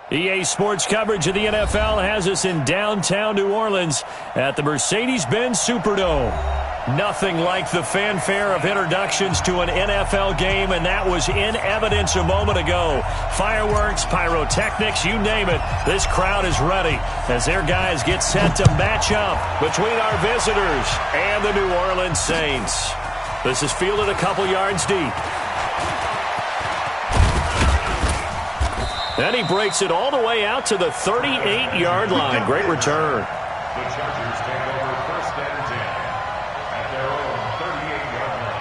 EA Sports coverage of the NFL has us in downtown New Orleans at the Mercedes-Benz Superdome. Nothing like the fanfare of introductions to an NFL game, and that was in evidence a moment ago. Fireworks, pyrotechnics, you name it. This crowd is ready as their guys get set to match up between our visitors and the New Orleans Saints. This is fielded a couple yards deep. And he breaks it all the way out to the 38-yard line. Great return. The Chargers take over 1st and 10 at their own 38-yard line.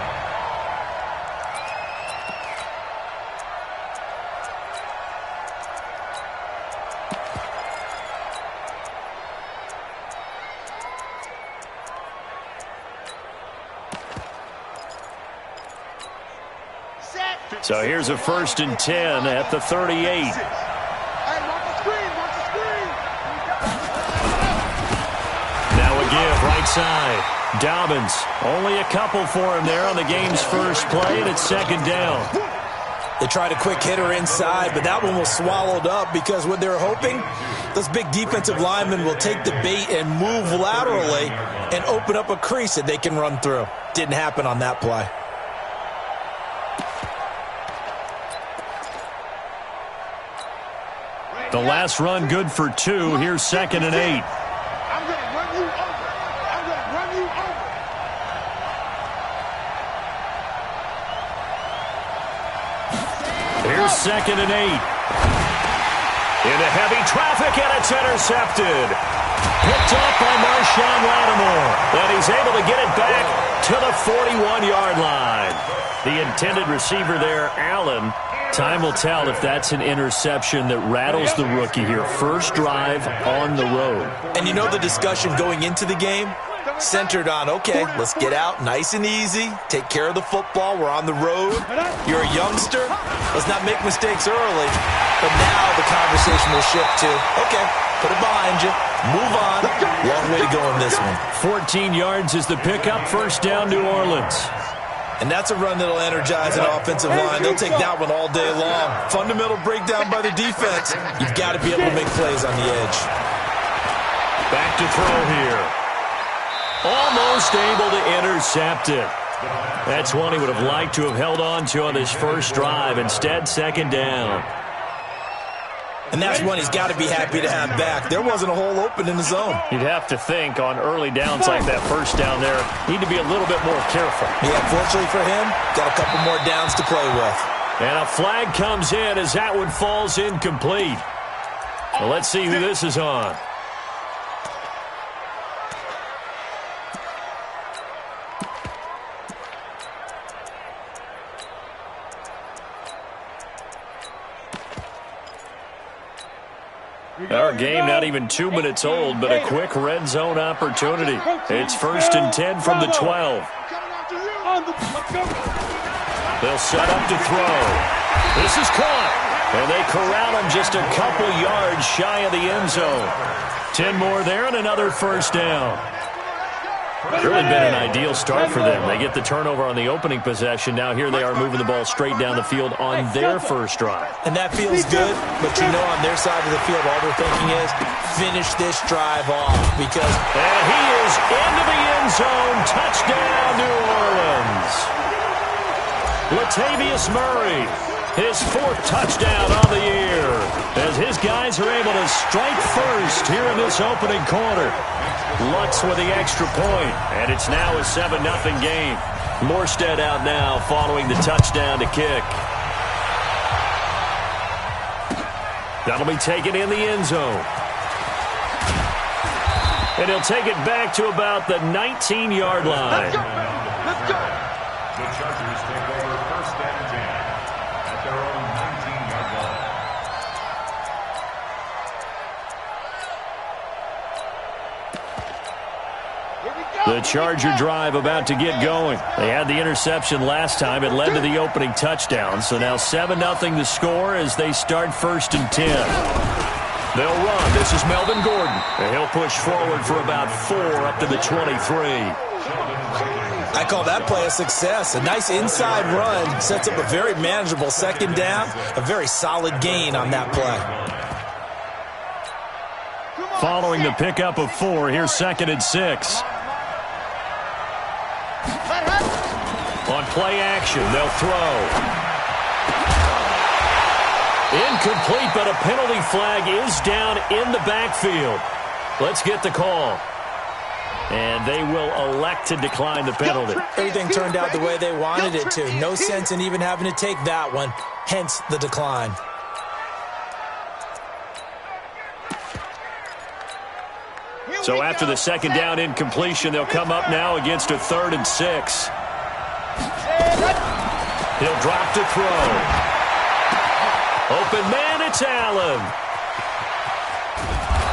So here's a 1st and 10 at the 38. Now a give right side. Dobbins, only a couple for him there on the game's first play, and it's 2nd down. They tried a quick hitter inside, but that one was swallowed up because what they're hoping, those big defensive linemen will take the bait and move laterally and open up a crease that they can run through. Didn't happen on that play. The last run good for 2. Here's 2nd and 8. I'm going to run you over. I'm going to run you over. Here's 2nd and 8. Into heavy traffic, and it's intercepted. Picked up by Marshawn Lattimore. And he's able to get it back to the 41-yard line. The intended receiver there, Allen. Time will tell if that's an interception that rattles the rookie here. First drive on the road. And you know the discussion going into the game centered on, okay, let's get out nice and easy, take care of the football, we're on the road, you're a youngster, let's not make mistakes early. But now the conversation will shift to, okay, put it behind you, move on, long way to go in this one. 14 yards is the pickup, 1st down New Orleans. And that's a run that'll energize an offensive line. They'll take that one all day long. Fundamental breakdown by the defense. You've got to be able to make plays on the edge. Back to throw here. Almost able to intercept it. That's one he would have liked to have held on to on this first drive. Instead, 2nd down. And that's one he's got to be happy to have back. There wasn't a hole open in the zone. You'd have to think on early downs like that first down there, need to be a little bit more careful. Yeah, fortunately for him, got a couple more downs to play with. And a flag comes in as that one falls incomplete. Well, let's see who this is on. Our game not even 2 minutes old, but a quick red zone opportunity. It's 1st and 10 from the 12. They'll set up to throw. This is caught. And they corral him just a couple yards shy of the end zone. 10 more there and another 1st down. Really been an ideal start for them. They get the turnover on the opening possession. Now here they are moving the ball straight down the field on their first drive. And that feels good, but you know on their side of the field all they're thinking is finish this drive off because... And he is into the end zone. Touchdown, New Orleans. Latavius Murray, his 4th touchdown on the year as his guys are able to strike first here in this opening quarter. Lutz with the extra point, and it's now a 7-0 game. Morstead out now following the touchdown to kick. That'll be taken in the end zone. And he'll take it back to about the 19-yard line. Let's go. The Chargers take over 1st and 10 at their own 19-yard line. The Charger drive about to get going. They had the interception last time. It led to the opening touchdown. So now 7-0 the score as they start 1st and 10. They'll run. This is Melvin Gordon. And he'll push forward for about 4 up to the 23. I call that play a success. A nice inside run sets up a very manageable 2nd down. A very solid gain on that play. Following the pickup of 4, here's 2nd and 6. On play action, they'll throw. Incomplete, but a penalty flag is down in the backfield. Let's get the call. And they will elect to decline the penalty. Everything turned out the way they wanted it to. No sense in even having to take that one, hence the decline. So after the 2nd down incompletion, they'll come up now against a 3rd and 6. He'll drop to throw. Open man, it's Allen.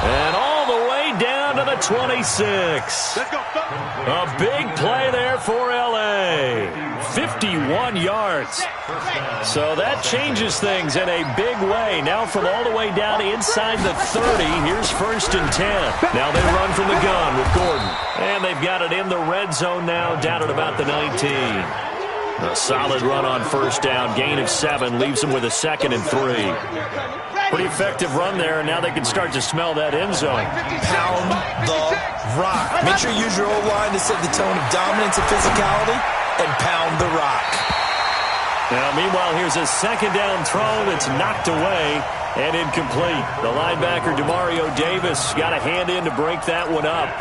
And all the way down to the 26. A big play there for L.A. 51 yards. So that changes things in a big way. Now from all the way down inside the 30, here's 1st and 10. Now they run from the gun with Gordon. And they've got it in the red zone now, down at about the 19. A solid run on 1st down. Gain of 7 leaves them with a 2nd and 3. Pretty effective run there, and now they can start to smell that end zone. Pound the rock. Make sure you use your O-line to set the tone of dominance and physicality, and pound the rock. Now, meanwhile, here's a 2nd down throw that's knocked away and incomplete. The linebacker, Demario Davis, got a hand in to break that one up.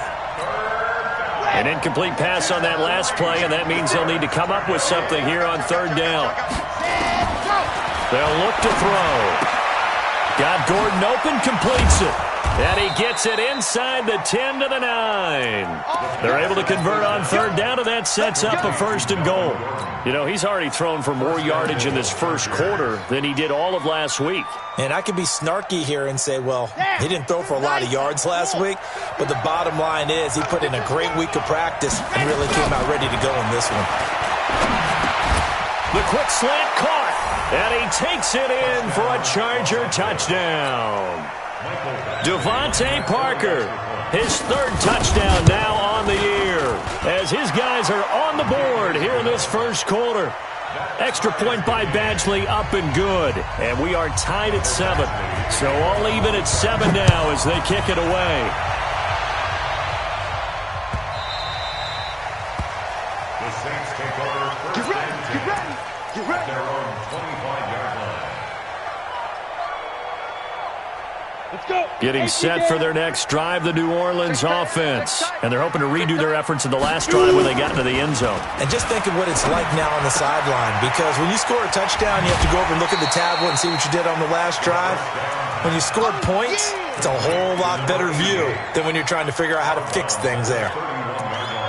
An incomplete pass on that last play, and that means they'll need to come up with something here on 3rd down. They'll look to throw. Got Gordon open, completes it. And he gets it inside the 10 to the 9. They're able to convert on 3rd down, and that sets up a 1st and goal. You know, he's already thrown for more yardage in this first quarter than he did all of last week. And I could be snarky here and say, well, he didn't throw for a lot of yards last week, but the bottom line is he put in a great week of practice and really came out ready to go in this one. The quick slant caught, and he takes it in for a Charger touchdown. Devontae Parker, his 3rd touchdown now on the year, as his guys are on the board here in this first quarter. Extra point by Badgley, up and good. And we are tied at 7. So all even at 7 now as they kick it away. The Saints take over 1st and 10 at their own 25-yard line. Let's go. Getting set for their next drive, the New Orleans offense. And they're hoping to redo their efforts in the last drive when they got into the end zone. And just think of what it's like now on the sideline, because when you score a touchdown, you have to go over and look at the tablet and see what you did on the last drive. When you scored points, it's a whole lot better view than when you're trying to figure out how to fix things there.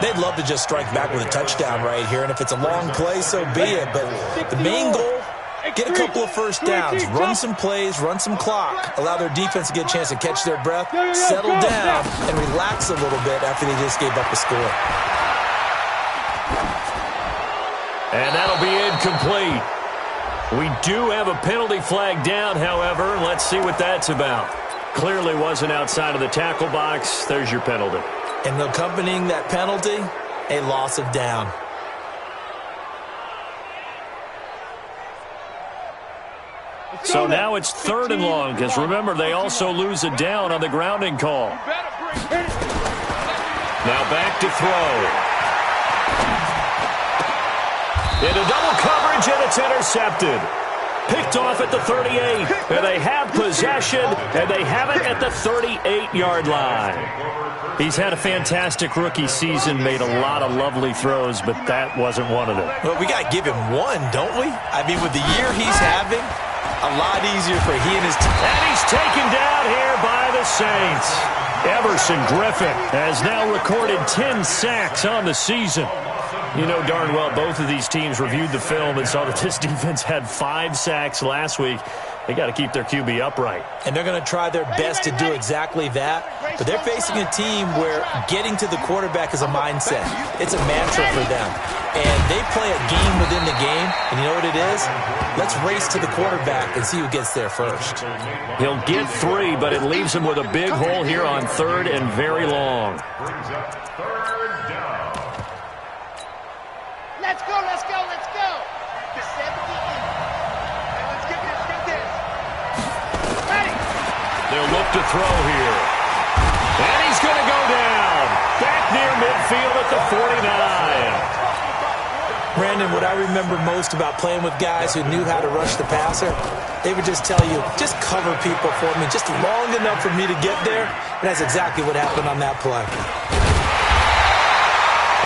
They'd love to just strike back with a touchdown right here, and if it's a long play, so be it. But the main goal, get a couple of 1st downs, run some plays, run some clock, allow their defense to get a chance to catch their breath, settle down, and relax a little bit after they just gave up a score. And that'll be incomplete. We do have a penalty flag down, however. Let's see what that's about. Clearly wasn't outside of the tackle box. There's your penalty. And accompanying that penalty, a loss of down. So now it's 3rd and long, because remember, they also lose a down on the grounding call. Now back to throw. Into double coverage, and it's intercepted. Picked off at the 38, and they have possession, and they have it at the 38-yard line. He's had a fantastic rookie season, made a lot of lovely throws, but that wasn't one of them. Well, we got to give him one, don't we? I mean, with the year he's having, a lot easier for he and his team. And he's taken down here by the Saints. Everson Griffin has now recorded 10 sacks on the season. You know darn well both of these teams reviewed the film and saw that this defense had 5 sacks last week. They got to keep their QB upright. And they're going to try their best to do exactly that. But they're facing a team where getting to the quarterback is a mindset. It's a mantra for them. And they play a game within the game. And you know what it is? Let's race to the quarterback and see who gets there first. He'll get 3, but it leaves him with a big hole here on 3rd and very long. Brings up 3rd down. Let's go, let's go, let's go. The 78. Let's get this, get this. Ready. They'll look to throw here. field at the 49. Brandon, what I remember most about playing with guys who knew how to rush the passer, they would just tell you, just cover people for me, just long enough for me to get there. And that's exactly what happened on that play.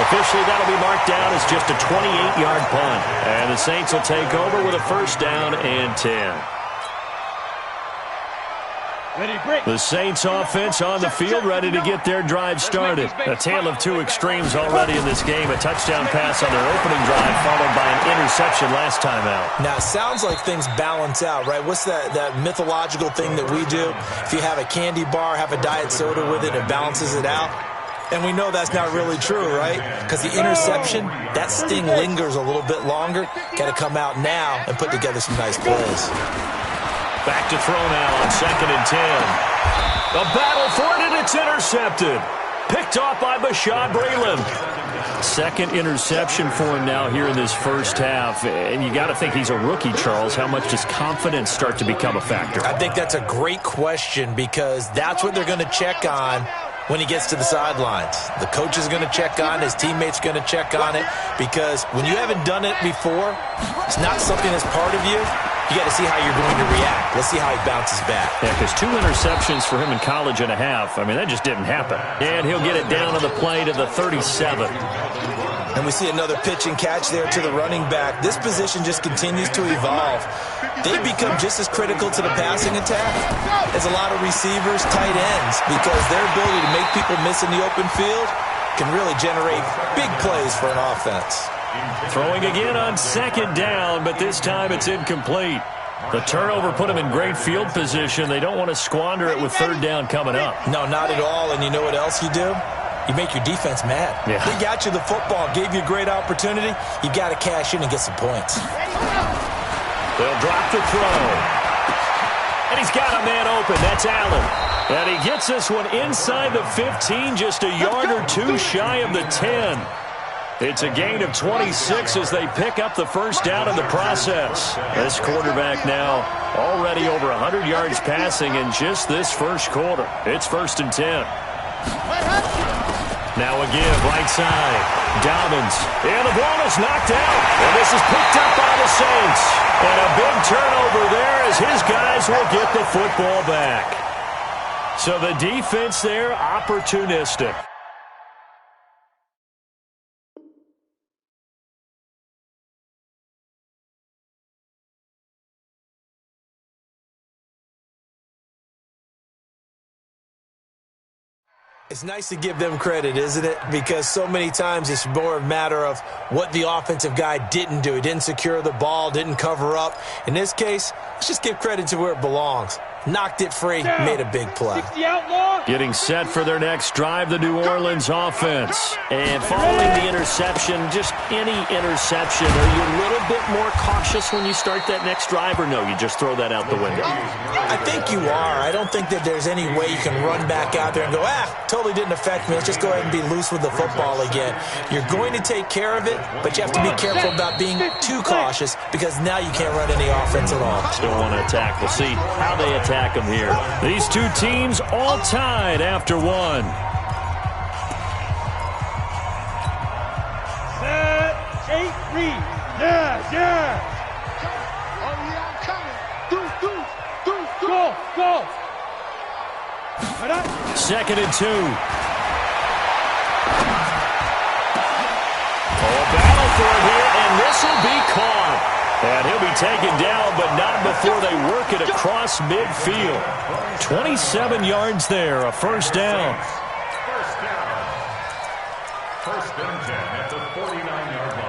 Officially, that'll be marked down as just a 28-yard punt. And the Saints will take over with a first down and 10. The Saints offense on the field, ready to get their drive started. A tale of two extremes already in this game. A touchdown pass on their opening drive, followed by an interception last time out. Now, it sounds like things balance out, right? What's that mythological thing that we do? If you have a candy bar, have a diet soda with it, it balances it out. And we know that's not really true, right? Because the interception, that sting lingers a little bit longer. Got to come out now and put together some nice plays. Back to throw now on 2nd and 10. A battle for it, and it's intercepted. Picked off by Bashaud Breeland. Second interception for him now here in this first half. And you got to think he's a rookie, Charles. How much does confidence start to become a factor? I think that's a great question because that's what they're going to check on when he gets to the sidelines. The coach is going to check on it. His teammates are going to check on it because when you haven't done it before, it's not something that's part of you. You got to see how you're going to react. Let's see how he bounces back. Yeah, because 2 interceptions for him in college and a half. I mean, that just didn't happen. And he'll get it down on the play to the 37. And we see another pitch and catch there to the running back. This position just continues to evolve. They become just as critical to the passing attack as a lot of receivers, tight ends, because their ability to make people miss in the open field can really generate big plays for an offense. Throwing again on 2nd down, but this time it's incomplete. The turnover put him in great field position. They don't want to squander it with 3rd down coming up. No, not at all. And you know what else you do? You make your defense mad. Yeah. They got you the football, gave you a great opportunity. You got to cash in and get some points. They'll drop the throw. And he's got a man open. That's Allen. And he gets this one inside the 15, just a yard or two shy of the 10. It's a gain of 26 as they pick up the first down in the process. This quarterback now already over 100 yards passing in just this first quarter. It's 1st and 10. Now a give, right side. Dobbins. And the ball is knocked out. And this is picked up by the Saints. And a big turnover there as his guys will get the football back. So the defense there, opportunistic. It's nice to give them credit, isn't it? Because so many times it's more a matter of what the offensive guy didn't do. He didn't secure the ball, didn't cover up. In this case, let's just give credit to where it belongs. Knocked it free, made a big play. Getting set for their next drive, the New Orleans offense. And following the interception, just any interception, are you a little bit more cautious when you start that next drive, or no, you just throw that out the window? I think you are. I don't think that there's any way you can run back out there and go, totally didn't affect me. Let's just go ahead and be loose with the football again. You're going to take care of it, but you have to be careful about being too cautious because now you can't run any offense at all. Still want to attack. We'll see how they attack them here. These two teams all tied after one. Set, 8, read. Yeah. Oh, yeah, I'm coming. Go. 2nd and 2. A battle for it here, and this will be caught. And he'll be taken down, but not before they work it across midfield. 27 yards there, a first down. First down. 1st and 10 at the 49-yard line.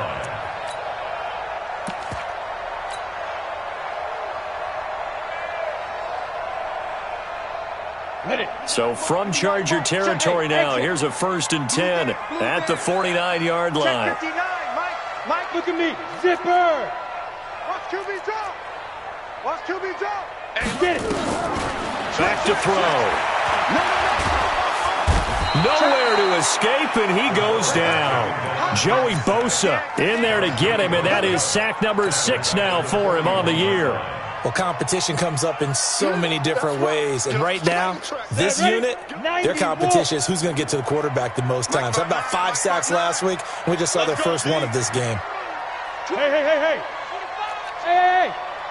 So from Charger territory now, here's a 1st and 10 at the 49-yard line. Mike, look at me. Zipper. Watch QB drop. Get it. Back to throw. Nowhere to escape, and he goes down. Joey Bosa in there to get him, and that is sack number 6 now for him on the year. Well, competition comes up in so many different ways. And right now, this unit, their competition is who's going to get to the quarterback the most times. How about 5 sacks last week? We just saw their first one of this game. Hey.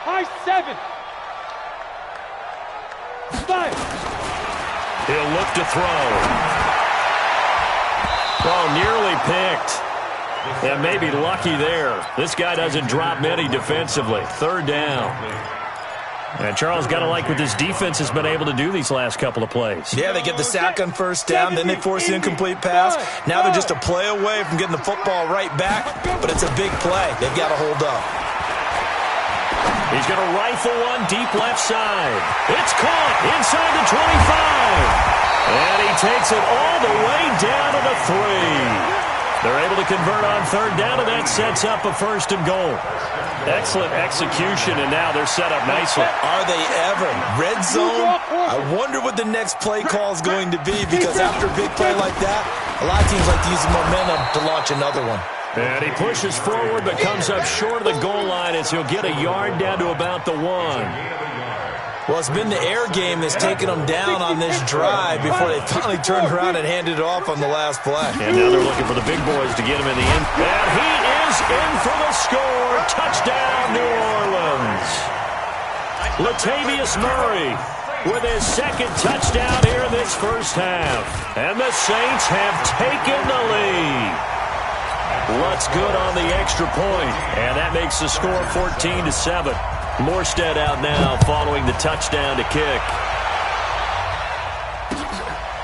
High 7. 5. He'll look to throw. Oh, nearly picked. And maybe lucky there. This guy doesn't drop many defensively. 3rd down. And Charles, got to like what this defense has been able to do these last couple of plays. Yeah, they get the sack on 1st down, then they force the incomplete pass. Now they're just a play away from getting the football right back, but it's a big play. They've got to hold up. He's going to rifle one deep left side. It's caught inside the 25. And he takes it all the way down to the 3. They're able to convert on 3rd down, and that sets up a 1st and goal. Excellent execution, and now they're set up nicely. Are they ever? Red zone? I wonder what the next play call is going to be, because after a big play like that, a lot of teams like to use the momentum to launch another one. And he pushes forward but comes up short of the goal line as he'll get a yard down to about the 1. Well, it's been the air game that's taken them down on this drive before they finally turned around and handed it off on the last play. And now they're looking for the big boys to get him in the end. And he is in for the score. Touchdown, New Orleans. Latavius Murray with his 2nd touchdown here in this first half. And the Saints have taken the lead. Lutz good on the extra point. And that makes the score 14-7. Morstead out now following the touchdown to kick.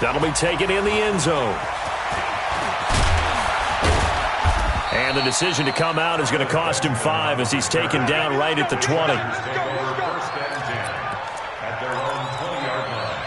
That'll be taken in the end zone. And the decision to come out is going to cost him 5 as he's taken down right at the 20. First and 10 at their own 20-yard line.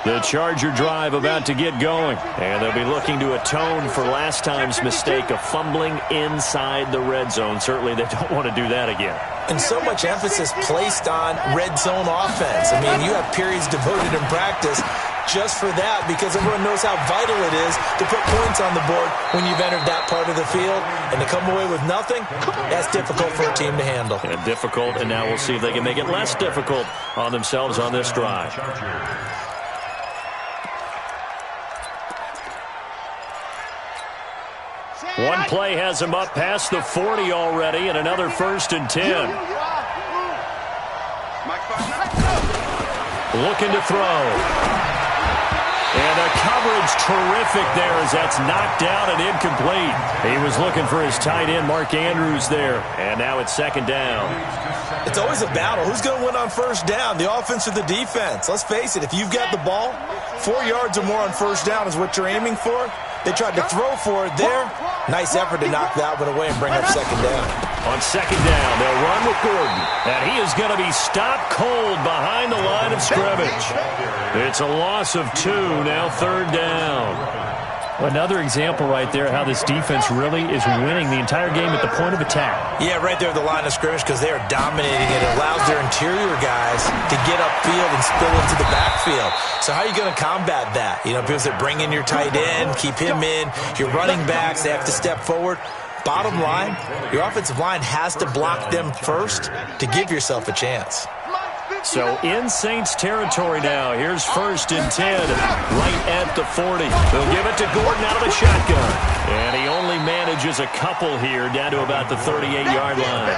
The Charger drive about to get going. And they'll be looking to atone for last time's mistake of fumbling inside the red zone. Certainly they don't want to do that again. And so much emphasis placed on red zone offense. I mean, you have periods devoted in practice just for that, because everyone knows how vital it is to put points on the board when you've entered that part of the field. And to come away with nothing, that's difficult for a team to handle. And difficult, and now we'll see if they can make it less difficult on themselves on this drive. One play has him up past the 40 already, and another 1st and 10. Looking to throw. And a coverage terrific there as that's knocked down and incomplete. He was looking for his tight end, Mark Andrews, there. And now it's 2nd down. It's always a battle. Who's going to win on 1st down, the offense or the defense? Let's face it, if you've got the ball, 4 yards or more on 1st down is what you're aiming for. They tried to throw for it there. Nice effort to knock that one away and bring up 2nd down. On 2nd down, they'll run with Gordon. And he is going to be stopped cold behind the line of scrimmage. It's a loss of 2, now 3rd down. Another example right there how this defense really is winning the entire game at the point of attack. Yeah, right there at the line of scrimmage, because they are dominating it. It allows their interior guys to get upfield and spill into the backfield. So how are you going to combat that? You know, because they bring in your tight end, keep him in. Your running backs, they have to step forward. Bottom line, your offensive line has to block them first to give yourself a chance. So in Saints territory now. Here's 1st and 10 right at the 40. They'll give it to Gordon out of the shotgun. And he only manages a couple here down to about the 38-yard line.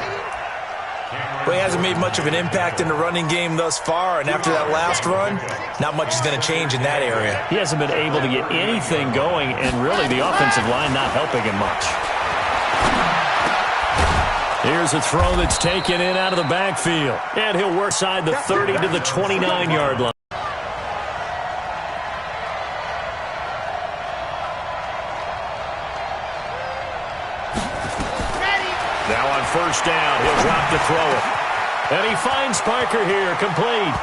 Well, he hasn't made much of an impact in the running game thus far, and after that last run, not much is going to change in that area. He hasn't been able to get anything going, and really the offensive line not helping him much. Here's a throw that's taken in out of the backfield. And he'll work side the 30 to the 29-yard line. Now on 1st down, he'll drop to throw it. And he finds Parker here, complete.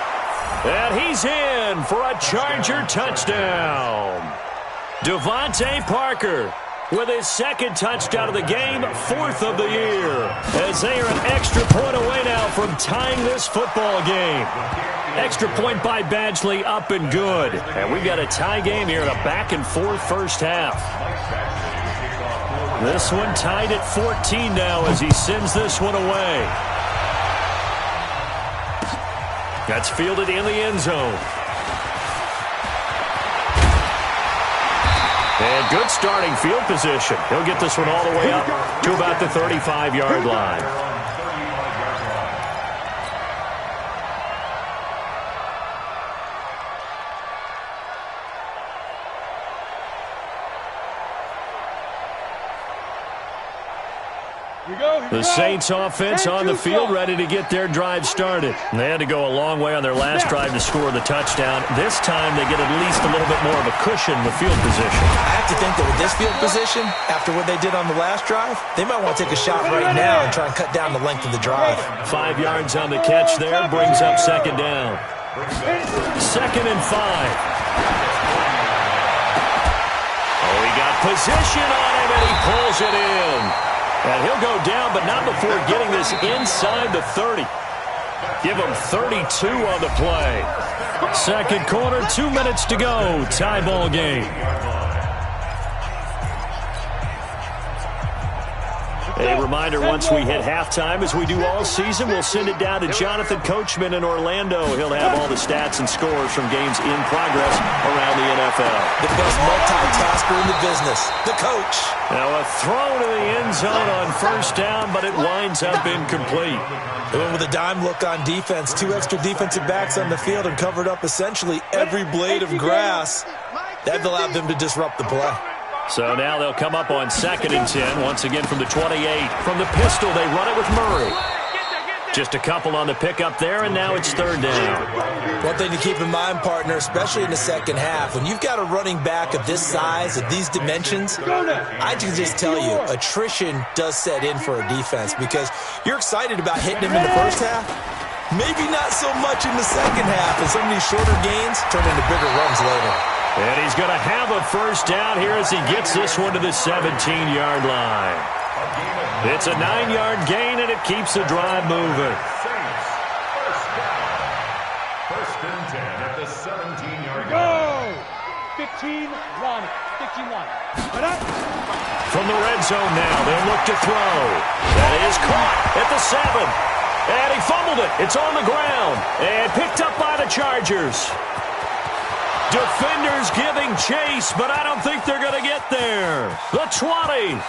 And he's in for a Charger touchdown. Devontae Parker with his second touchdown of the game, 4th of the year. As they are an extra point away now from tying this football game. Extra point by Badgley, up and good. And we've got a tie game here in a back-and-forth first half. This one tied at 14 now as he sends this one away. That's fielded in the end zone. And good starting field position. He'll get this one all the way up to about the 35-yard line. The Saints offense on the field, ready to get their drive started. And they had to go a long way on their last drive to score the touchdown. This time they get at least a little bit more of a cushion with field position. I have to think that with this field position, after what they did on the last drive, they might want to take a shot right now and try and cut down the length of the drive. 5 yards on the catch there, brings up second down. 2nd and 5. Oh, he got position on him, and he pulls it in. And he'll go down, but not before getting this inside the 30. Give him 32 on the play. Second quarter, 2 minutes to go. Tie ball game. A reminder, once we hit halftime, as we do all season, we'll send it down to Jonathan Coachman in Orlando. He'll have all the stats and scores from games in progress around the NFL. The best multitasker in the business, the coach. Now a throw to the end zone on first down, but it winds up incomplete. They went with a dime look on defense. 2 extra defensive backs on the field and covered up essentially every blade of grass. That allowed them to disrupt the play. So now they'll come up on 2nd and 10, once again from the 28. From the pistol, they run it with Murray. Just a couple on the pickup there, and now it's 3rd down. One thing to keep in mind, partner, especially in the second half, when you've got a running back of this size, of these dimensions, I can just tell you, attrition does set in for a defense because you're excited about hitting him in the first half. Maybe not so much in the second half, and some of these shorter gains turn into bigger runs later. And he's going to have a first down here as he gets this one to the 17-yard line. It's a 9-yard gain, and it keeps the drive moving. First and 10 at the 17-yard line. Go! 15-1. 15-1. From the red zone now, they'll look to throw. That is caught at the 7. And he fumbled it. It's on the ground. And picked up by the Chargers. Defenders giving chase, but I don't think they're going to get there. The 20.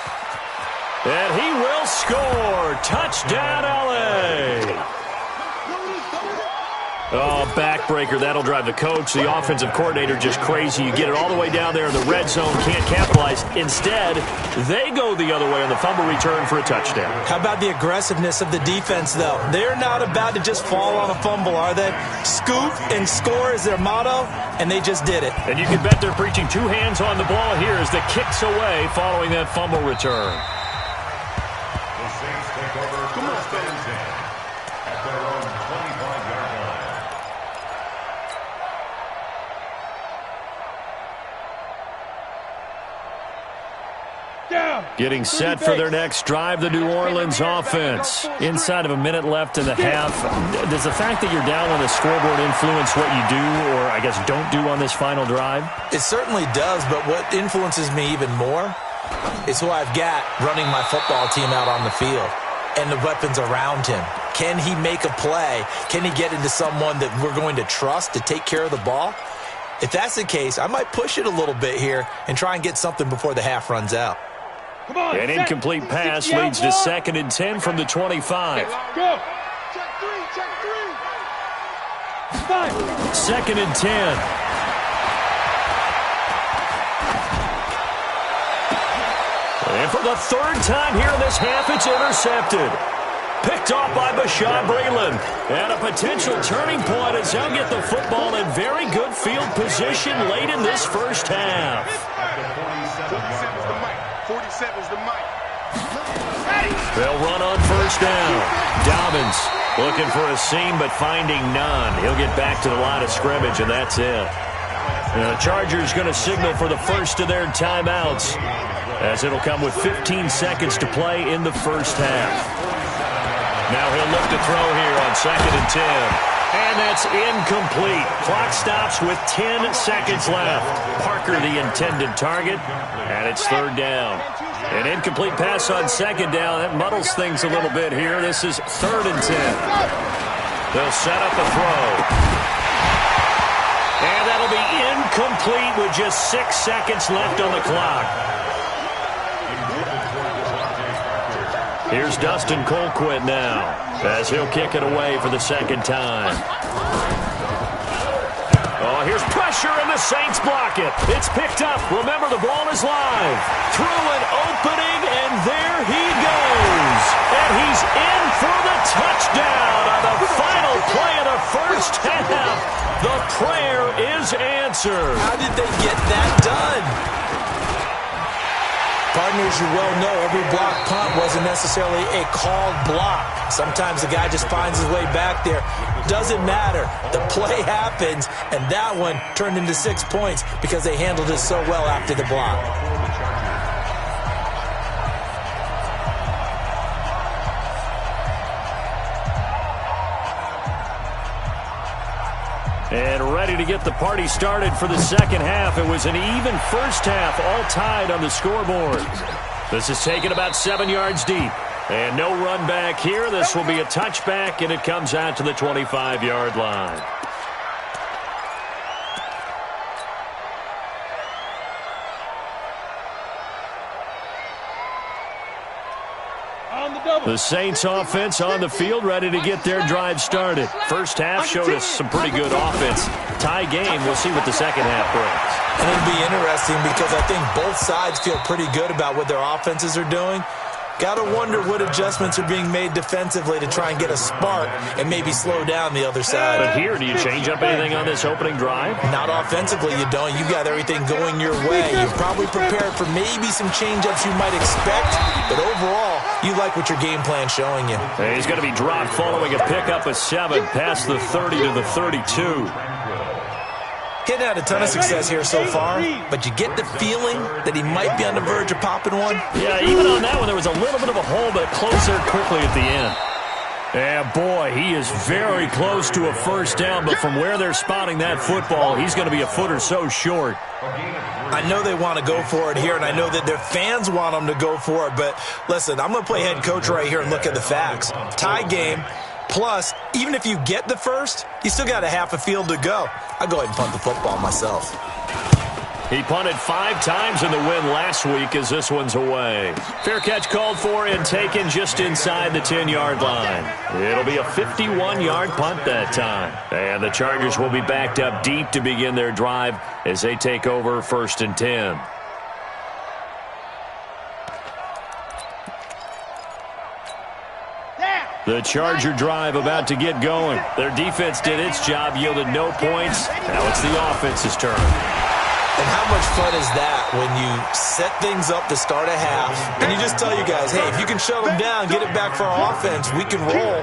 And he will score. Touchdown, L.A. Oh, backbreaker. That'll drive the coach, the offensive coordinator, just crazy. You get it all the way down there in the red zone, can't capitalize. Instead, they go the other way on the fumble return for a touchdown. How about the aggressiveness of the defense, though? They're not about to just fall on a fumble, are they? Scoop and score is their motto, and they just did it. And you can bet they're preaching 2 hands on the ball here as the kicks away following that fumble return. The Saints take over first and 10 at their own 25-yard line. Getting set for their next drive, the New Orleans offense. Inside of a minute left in the half. Does the fact that you're down on the scoreboard influence what you do or, I guess, don't do on this final drive? It certainly does, but what influences me even more is who I've got running my football team out on the field and the weapons around him. Can he make a play? Can he get into someone that we're going to trust to take care of the ball? If that's the case, I might push it a little bit here and try and get something before the half runs out. An incomplete pass leads to 2nd and 10 from the 25. Go! Check 3, 2nd and 10. And for the 3rd time here in this half, it's intercepted. Picked off by Bashaud Breeland. And a potential turning point as they'll get the football in very good field position late in this first half. 47's the mic. 47's the mic. They'll run on first down. Dobbins looking for a seam but finding none. He'll get back to the line of scrimmage, and that's it. And the Chargers going to signal for the first of their timeouts. as it'll come with 15 seconds to play in the first half. Now he'll look to throw here on 2nd and 10. And that's incomplete. Clock stops with 10 seconds left. Parker the intended target, and it's 3rd down. An incomplete pass on 2nd down. That muddles things a little bit here. This is 3rd and 10. They'll set up a throw. And that'll be incomplete with just 6 seconds left on the clock. Here's Dustin Colquitt now, as he'll kick it away for the 2nd time. Oh, here's pressure, and the Saints block it. It's picked up. Remember, the ball is live. Through an opening, and there he goes. And he's in for the touchdown on the final play of the first half. The prayer is answered. How did they get that done? Partners, you well know every block punt wasn't necessarily a called block. Sometimes the guy just finds his way back there. Doesn't matter. The play happens, and that one turned into 6 points because they handled it so well after the block. And ready to get the party started for the second half. It was an even first half, all tied on the scoreboard. This is taken about 7 yards deep. And no run back here. This will be a touchback, and it comes out to the 25-yard line. The Saints offense on the field, ready to get their drive started. First half showed us some pretty good offense. Tie game, we'll see what the second half brings. And it'll be interesting because I think both sides feel pretty good about what their offenses are doing. Got to wonder what adjustments are being made defensively to try and get a spark and maybe slow down the other side. But here, do you change up anything on this opening drive? Not offensively, you don't. You got everything going your way. You're probably prepared for maybe some change-ups you might expect, but overall, you like what your game plan's showing you. And he's going to be dropped following a pickup of 7 past the 30 to the 32. Hitting had a ton of success here so far, but you get the feeling that he might be on the verge of popping one. Yeah, even on that one, there was a little bit of a hole, but closer quickly at the end. Yeah, boy, he is very close to a first down, but from where they're spotting that football, he's going to be a foot or so short. I know they want to go for it here, and I know that their fans want them to go for it, but listen, I'm going to play head coach right here and look at the facts. Tie game. Plus, even if you get the first, you still got a half a field to go. I'll go ahead and punt the football myself. He punted 5 times in the win last week as this one's away. Fair catch called for and taken just inside the 10-yard line. It'll be a 51-yard punt that time. And the Chargers will be backed up deep to begin their drive as they take over 1st and 10. The Charger drive about to get going. Their defense did its job, yielded no points. Now it's the offense's turn. And how much fun is that when you set things up to start a half, and you just tell you guys, hey, if you can shut them down, get it back for our offense, we can roll.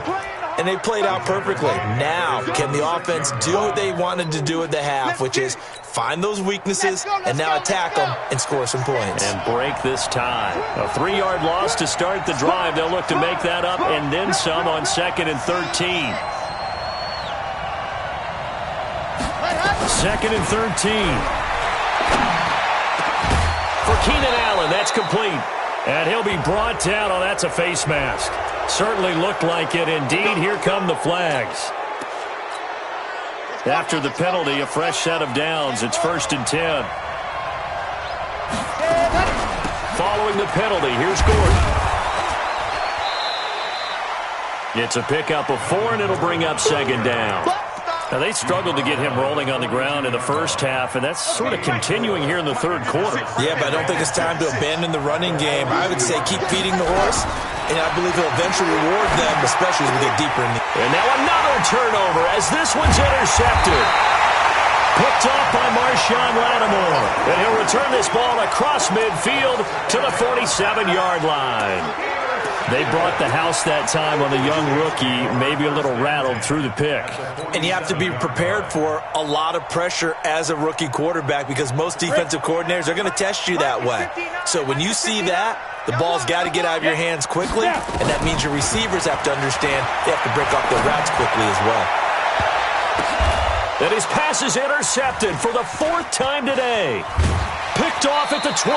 And they played out perfectly. Now, can the offense do what they wanted to do at the half, which is find those weaknesses and now attack them and score some points. And break this tie. A 3-yard loss to start the drive. They'll look to make that up and then some on 2nd and 13. 2nd and 13. For Keenan Allen, that's complete. And he'll be brought down. Oh, that's a face mask. Certainly looked like it. Indeed, here come the flags. After the penalty, a fresh set of downs. It's 1st and 10. Following the penalty, here's Gordon. It's a pickup of 4, and it'll bring up 2nd down. Now, they struggled to get him rolling on the ground in the first half, and that's sort of continuing here in the 3rd quarter. Yeah, but I don't think it's time to abandon the running game. I would say keep feeding the horse, and I believe he'll eventually reward them, especially as we get deeper in the... And now another turnover as this one's intercepted. Picked off by Marshawn Lattimore. And he'll return this ball across midfield to the 47-yard line. They brought the house that time on the young rookie, maybe a little rattled through the pick. And you have to be prepared for a lot of pressure as a rookie quarterback because most defensive coordinators are going to test you that way. So when you see that, the ball's got to get out of your hands quickly, and that means your receivers have to understand they have to break off their routes quickly as well. And his pass is intercepted for the 4th time today. Picked off at the 21.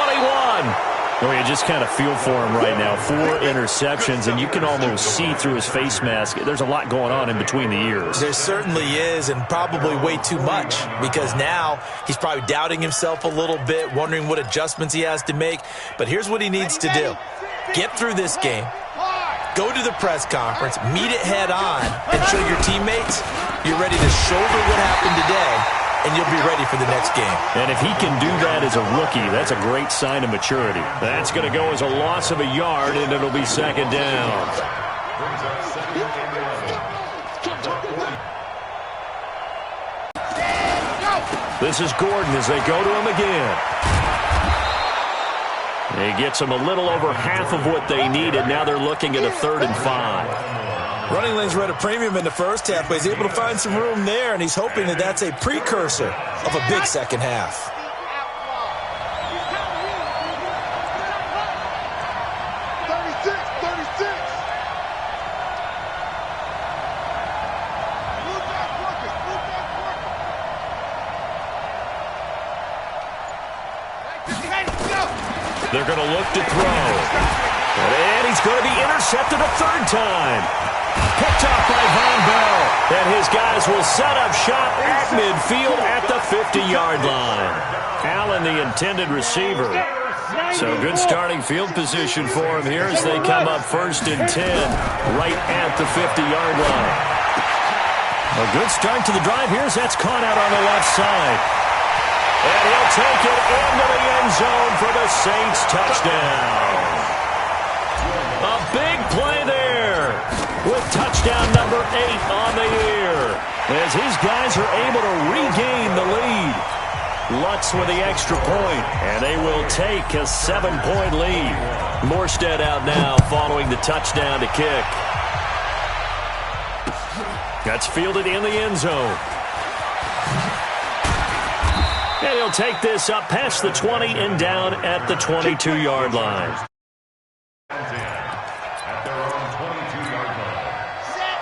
Well, you just kind of feel for him right now. 4 interceptions, and you can almost see through his face mask. There's a lot going on in between the ears. There certainly is, and probably way too much, because now he's probably doubting himself a little bit, wondering what adjustments he has to make. But here's what he needs to do. Get through this game. Go to the press conference, meet it head on, and show your teammates you're ready to shoulder what happened today, and you'll be ready for the next game. And if he can do that as a rookie, that's a great sign of maturity. That's going to go as a loss of a yard, and it'll be 2nd down. This is Gordon as they go to him again. He gets them a little over half of what they needed. Now they're looking at a 3rd and 5. Running lanes were at a premium in the first half, but he's able to find some room there, and he's hoping that that's a precursor of a big second half. They're going to look to throw. And he's going to be intercepted a 3rd time. Picked off by Von Bell. And his guys will set up shop at midfield at the 50-yard line. Allen, the intended receiver. So good starting field position for him here as they come up 1st and 10 right at the 50-yard line. A good start to the drive here as that's caught out on the left side. And he'll take it into the end zone for the Saints touchdown. A big play there with touchdown number 8 on the year as his guys are able to regain the lead. Lutz with the extra point, and they will take a 7-point lead. Morstead out now following the touchdown to kick. That's fielded in the end zone. And he'll take this up past the 20 and down at the 22-yard line.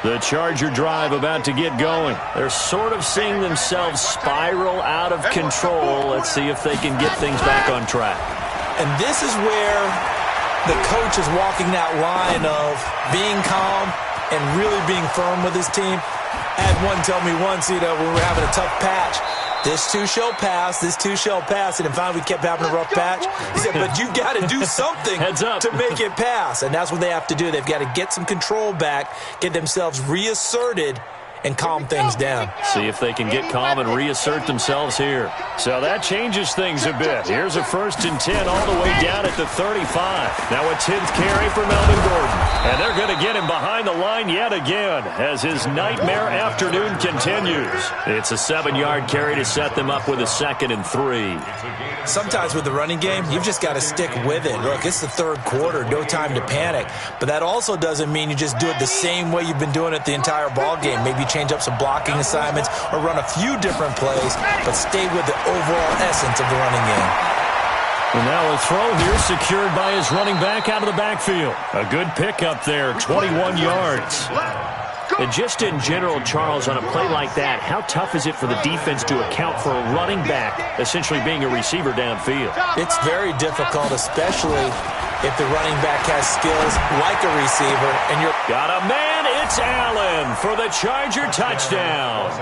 The Charger drive about to get going. They're sort of seeing themselves spiral out of control. Let's see if they can get things back on track. And this is where the coach is walking that line of being calm and really being firm with his team. I had one tell me once, when we were having a tough patch, this too shall pass, this too shall pass. And finally we kept having a rough patch. He said, but you got to do something to make it pass. And that's what they have to do. They've got to get some control back, get themselves reasserted, and calm things down. See if they can get calm and reassert themselves here. So that changes things a bit. Here's a 1st and 10 all the way down at the 35. Now a 10th carry for Melvin Gordon. And they're going to get him behind the line yet again as his nightmare afternoon continues. It's a 7-yard carry to set them up with a 2nd and 3. Sometimes with the running game, you've just got to stick with it. Look, it's the 3rd quarter, no time to panic. But that also doesn't mean you just do it the same way you've been doing it the entire ball game. Maybe change up some blocking assignments or run a few different plays, but stay with the overall essence of the running game. And now a throw here secured by his running back out of the backfield. A good pickup there, 21 yards. And just in general, Charles, on a play like that, how tough is it for the defense to account for a running back essentially being a receiver downfield? It's very difficult, especially if the running back has skills like a receiver. And you're got a man, it's Allen for the Charger touchdown.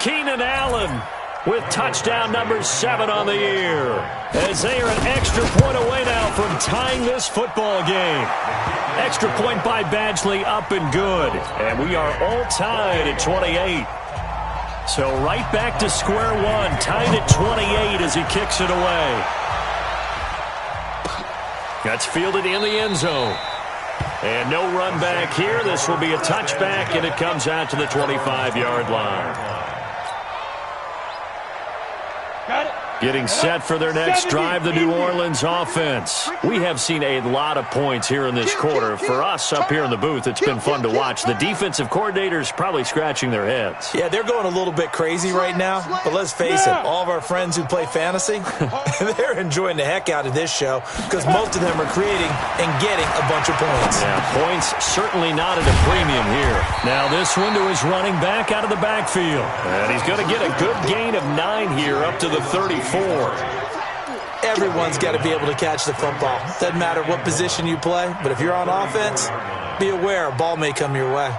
Keenan Allen with touchdown number 7 on the year. As they are an extra point away now from tying this football game. Extra point by Badgley up and good. And we are all tied at 28. So right back to square one, tied at 28 as he kicks it away. That's fielded in the end zone. And no run back here. This will be a touchback, and it comes out to the 25-yard line. Getting set for their next drive, the New Orleans offense. We have seen a lot of points here in this quarter. For us up here in the booth, it's been fun to watch. The defensive coordinators probably scratching their heads. Yeah, they're going a little bit crazy right now, but let's face it, all of our friends who play fantasy, they're enjoying the heck out of this show because most of them are creating and getting a bunch of points. Yeah, points certainly not at a premium here. Now this one to his running back out of the backfield. And he's going to get a good gain of 9 here up to the 34. Everyone's got to be able to catch the football. Doesn't matter what position you play, but if you're on offense, be aware a ball may come your way.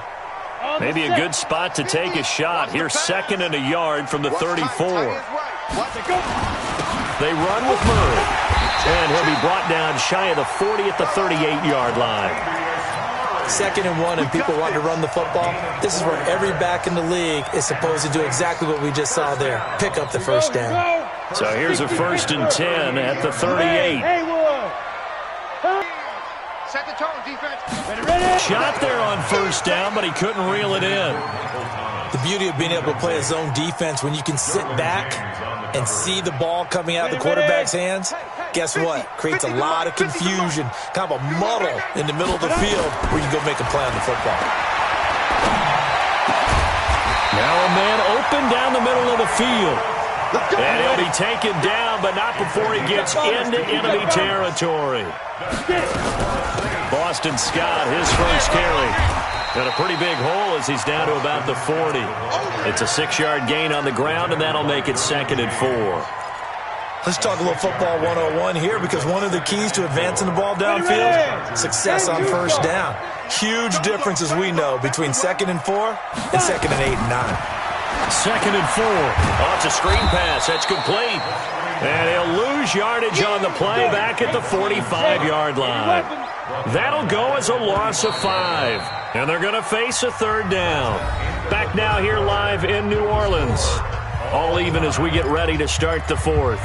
Maybe a good spot to take a shot. Here's 2nd and a yard from the 34. They run with Murray. And he'll be brought down shy of the 40 at the 38-yard line. 2nd and 1 and people want to run the football. This is where every back in the league is supposed to do exactly what we just saw there. Pick up the first down. So here's a 1st and 10 at the 38. Set the tone, defense. Shot there on 1st down, but he couldn't reel it in. The beauty of being able to play a zone defense when you can sit back and see the ball coming out of the quarterback's hands, guess what? Creates a lot of confusion, kind of a muddle in the middle of the field where you go make a play on the football. Now a man open down the middle of the field. And he'll be taken down, but not before he gets into enemy territory. Boston Scott, his first carry. Got a pretty big hole as he's down to about the 40. It's a 6-yard gain on the ground, and that'll make it 2nd and 4. Let's talk a little football 101 here because one of the keys to advancing the ball downfield, success on 1st down. Huge difference, as we know, between 2nd and 4 and 2nd and 8 and 9. 2nd and 4. Oh, it's a screen pass. That's complete. And he'll lose yardage on the play back at the 45-yard line. That'll go as a loss of 5. And they're going to face a 3rd down. Back now here live in New Orleans. All even as we get ready to start the 4th.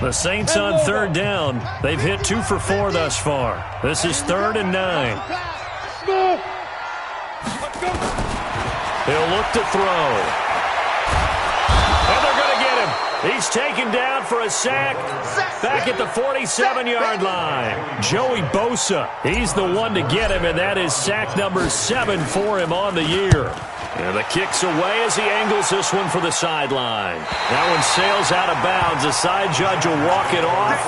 The Saints on 3rd down. They've hit 2 for 4 thus far. This is 3rd and 9. He'll look to throw. And they're going to get him. He's taken down for a sack back at the 47-yard line. Joey Bosa, he's the one to get him, and that is sack number 7 for him on the year. And the kick's away as he angles this one for the sideline. That one sails out of bounds. The side judge will walk it off.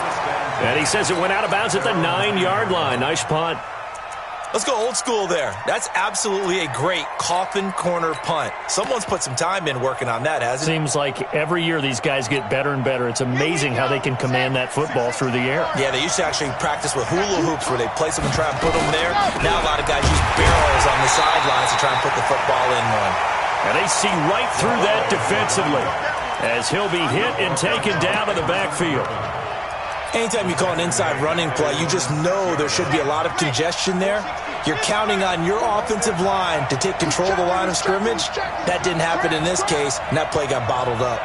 And he says it went out of bounds at the 9-yard line. Nice punt. Let's go old school there. That's absolutely a great coffin corner punt. Someone's put some time in working on that, hasn't it? Seems like every year these guys get better and better. It's amazing how they can command that football through the air. Yeah, they used to actually practice with hula hoops where they place them and try and put them there. Now a lot of guys use barrels on the sidelines to try and put the football in one. And they see right through that defensively as he'll be hit and taken down to the backfield. Anytime you call an inside running play, you just know there should be a lot of congestion there. You're counting on your offensive line to take control of the line of scrimmage. That didn't happen in this case, and that play got bottled up.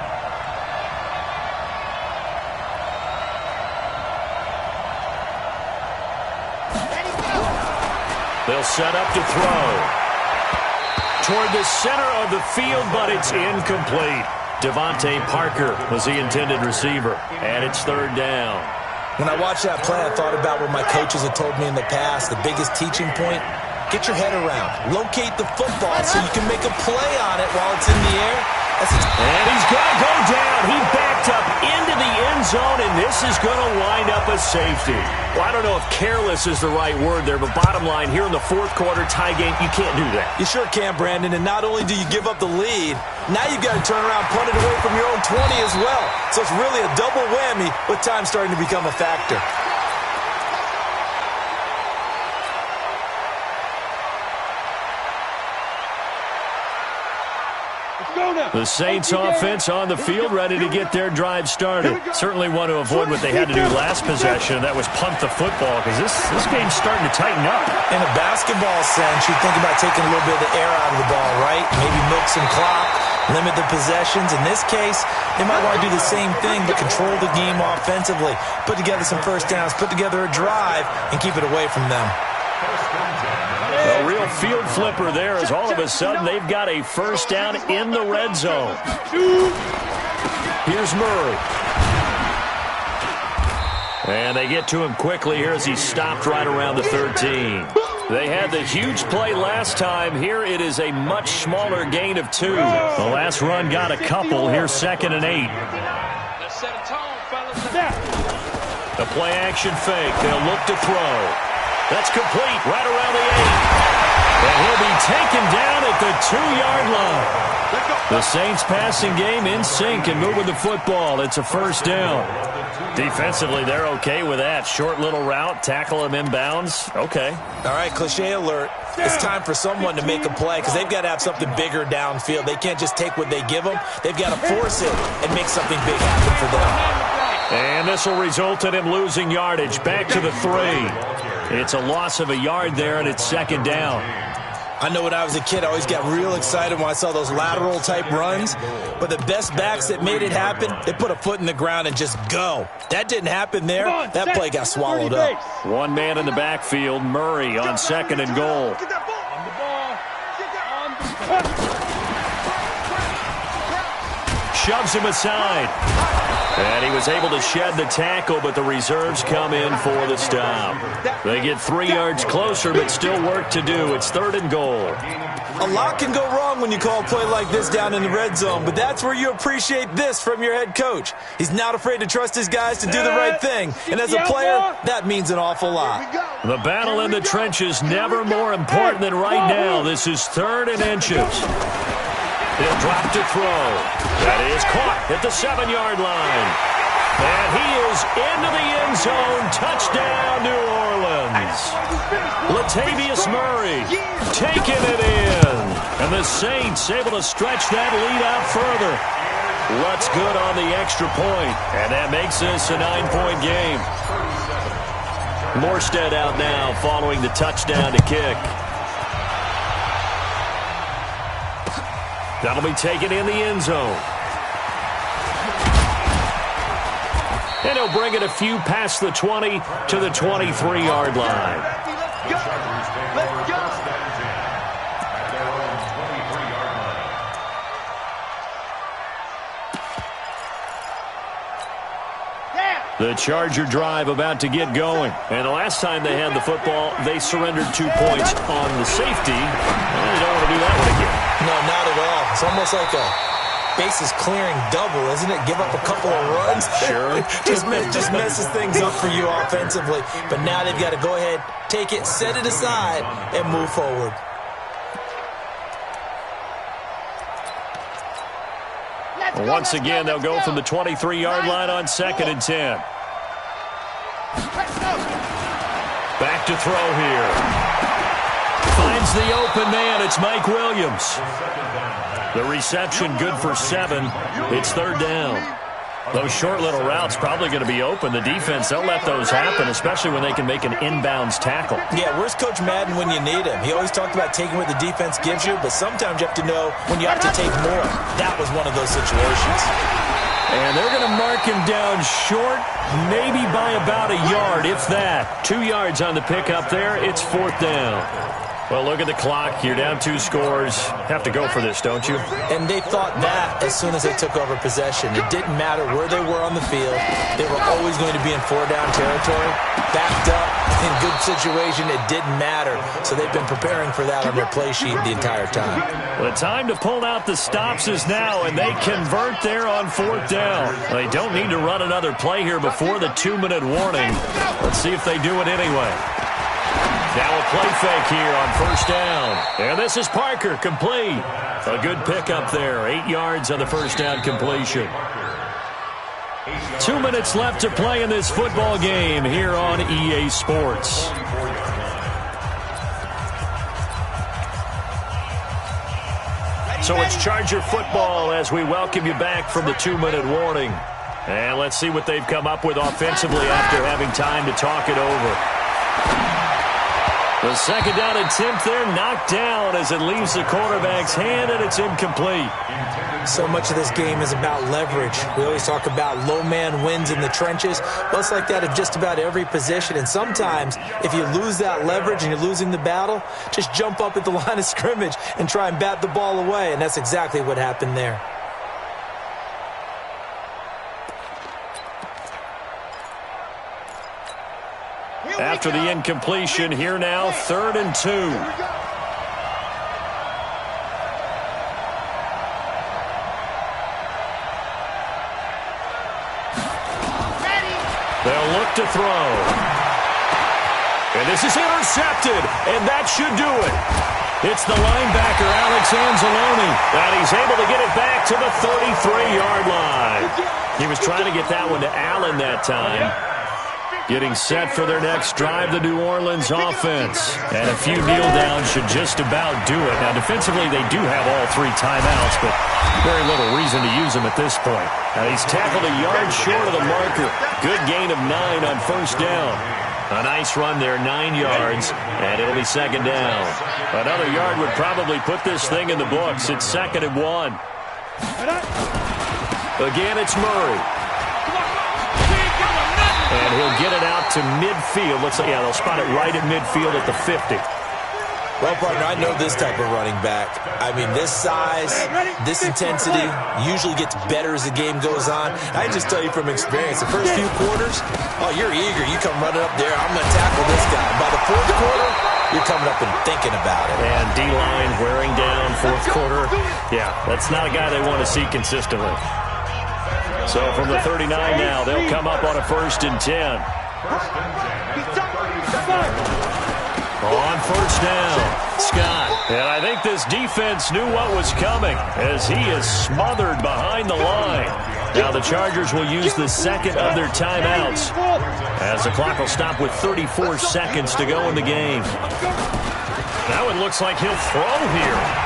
They'll set up to throw. Toward the center of the field, but it's incomplete. Devontae Parker was the intended receiver, and it's 3rd down. When I watched that play, I thought about what my coaches had told me in the past. The biggest teaching point, get your head around. Locate the football so you can make a play on it while it's in the air. And he's going to go down. He backed up into the end zone, and this is going to wind up a safety. Well, I don't know if careless is the right word there, but bottom line, here in the 4th quarter tie game, you can't do that. You sure can, Brandon, and not only do you give up the lead, now you've got to turn around, punt it away from your own 20 as well. So it's really a double whammy with time starting to become a factor. Let's go now. The Saints offense on the field, ready to get their drive started. Certainly want to avoid what they had to do last possession. That was punt the football, because this game's starting to tighten up. In a basketball sense, you think about taking a little bit of the air out of the ball, right? Maybe milk some clock, limit the possessions. In this case, they might want to do the same thing, but control the game offensively. Put together some first downs, put together a drive, and keep it away from them. A real field flipper there, as all of a sudden they've got a first down in the red zone. Here's Murray. And they get to him quickly here as he stopped right around the 13. They had the huge play last time. Here it is a much smaller gain of 2. The last run got a couple. Here's 2nd and 8. The play action fake. They'll look to throw. That's complete right around the 8. And he'll be taken down at the 2-yard line. The Saints passing game in sync and moving the football. It's a first down. Defensively, they're okay with that. Short little route, tackle him inbounds. Okay. All right, cliche alert. It's time for someone to make a play because they've got to have something bigger downfield. They can't just take what they give them. They've got to force it and make something big happen for them. And this will result in him losing yardage. Back to the 3. It's a loss of a yard there, and it's 2nd down. I know when I was a kid, I always got real excited when I saw those lateral-type runs. But the best backs that made it happen, they put a foot in the ground and just go. That didn't happen there. That play got swallowed up. One man in the backfield, Murray on 2nd and goal. Shoves him aside. And he was able to shed the tackle, but the reserves come in for the stop. They get 3 yards closer, but still work to do. It's 3rd and goal. A lot can go wrong when you call a play like this down in the red zone, but that's where you appreciate this from your head coach. He's not afraid to trust his guys to do the right thing, and as a player, that means an awful lot. The battle in the trenches never more important than right now. This is 3rd and inches. He'll drop to throw. That is caught at the 7-yard line. And he is into the end zone. Touchdown, New Orleans. Latavius Murray taking it in. And the Saints able to stretch that lead out further. Lutz good on the extra point. And that makes this a 9-point game. Morstead out now following the touchdown to kick. That'll be taken in the end zone. And he'll bring it a few past the 20 to the 23-yard line. Let's go. The Charger drive about to get going. And the last time they had the football, they surrendered 2 points on the safety. And you don't want to do that one again. No, not at all. It's almost like a bases clearing double, isn't it? Give up a couple of runs. Sure. just messes things up for you offensively. But now they've got to go ahead, take it, set it aside, and move forward. Once again, they'll go from the 23-yard line on 2nd and 10. Back to throw here. Finds the open man. It's Mike Williams. The reception good for 7. It's 3rd down. Those short little routes probably going to be open. The defense, they'll let those happen, especially when they can make an inbounds tackle. Yeah, where's Coach Madden when you need him? He always talked about taking what the defense gives you, but sometimes you have to know when you have to take more. That was one of those situations. And they're going to mark him down short, maybe by about a yard, if that. 2 yards on the pickup there. It's 4th down. Well, look at the clock. You're down 2 scores. Have to go for this, don't you? And they thought that as soon as they took over possession. It didn't matter where they were on the field. They were always going to be in 4-down territory. Backed up, in good situation, it didn't matter. So they've been preparing for that on their play sheet the entire time. The time to pull out the stops is now, and they convert there on 4th down. They don't need to run another play here before the 2-minute warning. Let's see if they do it anyway. Now a play fake here on 1st down. And this is Parker, complete. A good pickup there. 8 yards on the 1st down completion. 2 minutes left to play in this football game here on EA Sports. So it's Charger football as we welcome you back from the 2-minute warning. And let's see what they've come up with offensively after having time to talk it over. The second down attempt there knocked down as it leaves the quarterback's hand, and it's incomplete. So much of this game is about leverage. We always talk about low man wins in the trenches. Well, it's like that of just about every position. And sometimes, if you lose that leverage and you're losing the battle, just jump up at the line of scrimmage and try and bat the ball away. And that's exactly what happened there. After the incompletion, here now, 3rd and 2. They'll look to throw. And this is intercepted, and that should do it. It's the linebacker, Alex Anzalone, and he's able to get it back to the 33-yard line. He was trying to get that one to Allen that time. Getting set for their next drive, the New Orleans offense. And a few kneel downs should just about do it. Now, defensively, they do have all 3 timeouts, but very little reason to use them at this point. Now, he's tackled a yard short of the marker. Good gain of 9 on 1st down. A nice run there, 9 yards, and it'll be 2nd down. Another yard would probably put this thing in the books. It's 2nd and 1. Again, it's Murray. And he'll get it out to midfield. Let's say, yeah, they'll spot it right at midfield at the 50. Well, partner, I know this type of running back. I mean, this size, this intensity usually gets better as the game goes on. I just tell you from experience, the first few quarters, oh, you're eager. You come running up there, I'm going to tackle this guy. By the 4th quarter, you're coming up and thinking about it. And D-line wearing down 4th quarter. Yeah, that's not a guy they want to see consistently. So from the 39 now, they'll come up on a 1st and 10. On 1st down, Scott. And I think this defense knew what was coming as he is smothered behind the line. Now the Chargers will use the 2nd of their timeouts as the clock will stop with 34 seconds to go in the game. Now it looks like he'll throw here.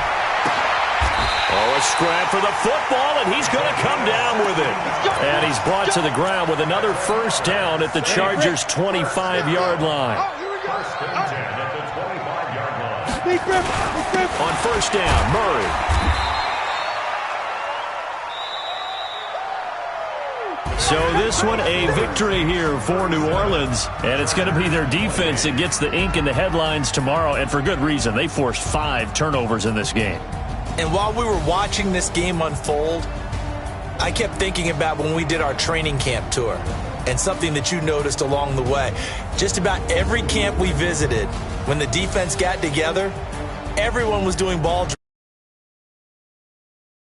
Oh, a scrap for the football, and he's going to come down with it. And he's brought to the ground with another 1st down at the Chargers' 25-yard line. 1st and 10 at the 25-yard line. On 1st down, Murray. So this one, a victory here for New Orleans, and it's going to be their defense that gets the ink in the headlines tomorrow, and for good reason. They forced 5 turnovers in this game. And while we were watching this game unfold, I kept thinking about when we did our training camp tour and something that you noticed along the way. Just about every camp we visited, when the defense got together, everyone was doing ball drills.